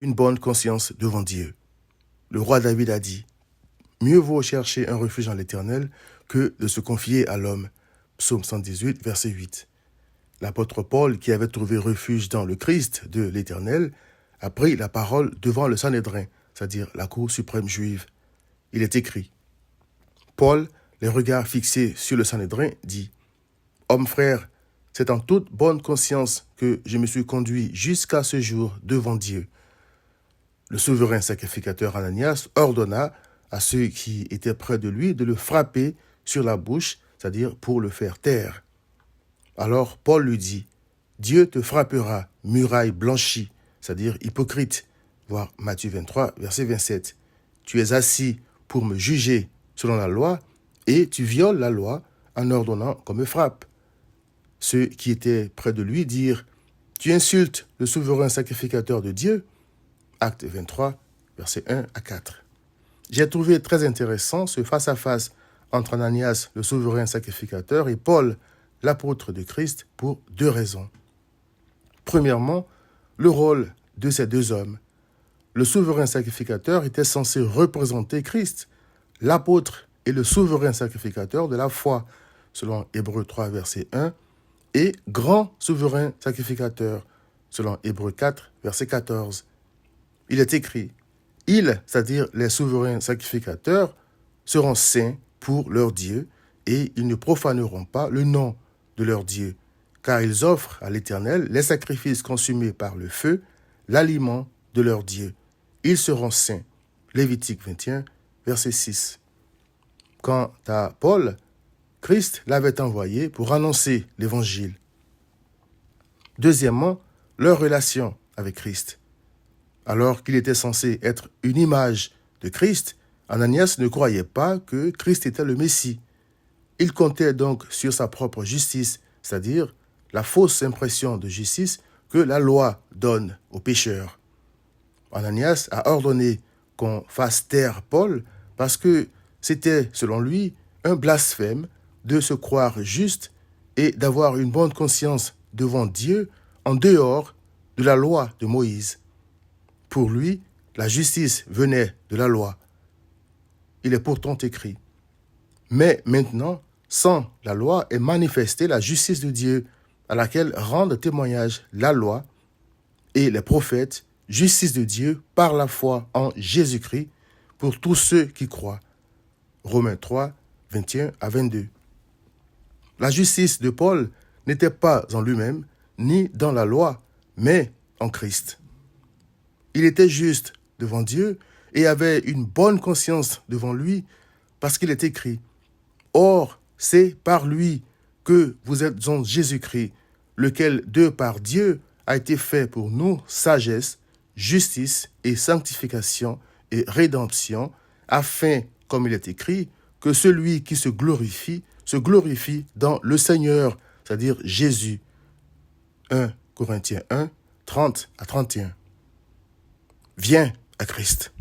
une bonne conscience devant Dieu. Le roi David a dit, « Mieux vaut chercher un refuge en l'Éternel que de se confier à l'homme. » Psaume 118, verset 8. L'apôtre Paul, qui avait trouvé refuge dans le Christ de l'Éternel, a pris la parole devant le Sanhédrin, c'est-à-dire la Cour suprême juive. Il est écrit, Paul, les regards fixés sur le Sanhédrin, dit, « Homme frère, c'est en toute bonne conscience que je me suis conduit jusqu'à ce jour devant Dieu. » Le souverain sacrificateur Ananias ordonna à ceux qui étaient près de lui de le frapper sur la bouche, c'est-à-dire pour le faire taire. Alors Paul lui dit, « Dieu te frappera, muraille blanchie, c'est-à-dire hypocrite. » Voir Matthieu 23, verset 27. « Tu es assis pour me juger selon la loi, et tu violes la loi en ordonnant qu'on me frappe. » Ceux qui étaient près de lui dirent, « Tu insultes le souverain sacrificateur de Dieu. » Acte 23, versets 1 à 4. J'ai trouvé très intéressant ce face-à-face entre Ananias, le souverain sacrificateur, et Paul, l'apôtre de Christ, pour deux raisons. Premièrement, le rôle de ces deux hommes. Le souverain sacrificateur était censé représenter Christ. L'apôtre est le souverain sacrificateur de la foi, selon Hébreux 3, verset 1, et grand souverain sacrificateur, selon Hébreux 4, verset 14. Il est écrit, « Ils, c'est-à-dire les souverains sacrificateurs, seront saints pour leur Dieu, et ils ne profaneront pas le nom de leur Dieu, car ils offrent à l'Éternel les sacrifices consumés par le feu, l'aliment de leur Dieu. Ils seront saints. » Lévitique 21, verset 6. Quant à Paul, Christ l'avait envoyé pour annoncer l'Évangile. Deuxièmement, leur relation avec Christ. Alors qu'il était censé être une image de Christ, Ananias ne croyait pas que Christ était le Messie. Il comptait donc sur sa propre justice, c'est-à-dire la fausse impression de justice que la loi donne aux pécheurs. Ananias a ordonné qu'on fasse taire Paul parce que c'était, selon lui, un blasphème de se croire juste et d'avoir une bonne conscience devant Dieu en dehors de la loi de Moïse. Pour lui, la justice venait de la loi. Il est pourtant écrit, « Mais maintenant, sans la loi est manifestée la justice de Dieu, à laquelle rendent témoignage la loi et les prophètes, justice de Dieu par la foi en Jésus-Christ pour tous ceux qui croient. » Romains 3, 21 à 22. La justice de Paul n'était pas en lui-même, ni dans la loi, mais en Christ. Il était juste devant Dieu et avait une bonne conscience devant lui parce qu'il est écrit « Or, c'est par lui que vous êtes en Jésus-Christ, lequel de par Dieu a été fait pour nous sagesse, justice et sanctification et rédemption, afin, comme il est écrit, que celui qui se glorifie dans le Seigneur, c'est-à-dire Jésus. » 1 Corinthiens 1, 30 à 31. Viens à Christ.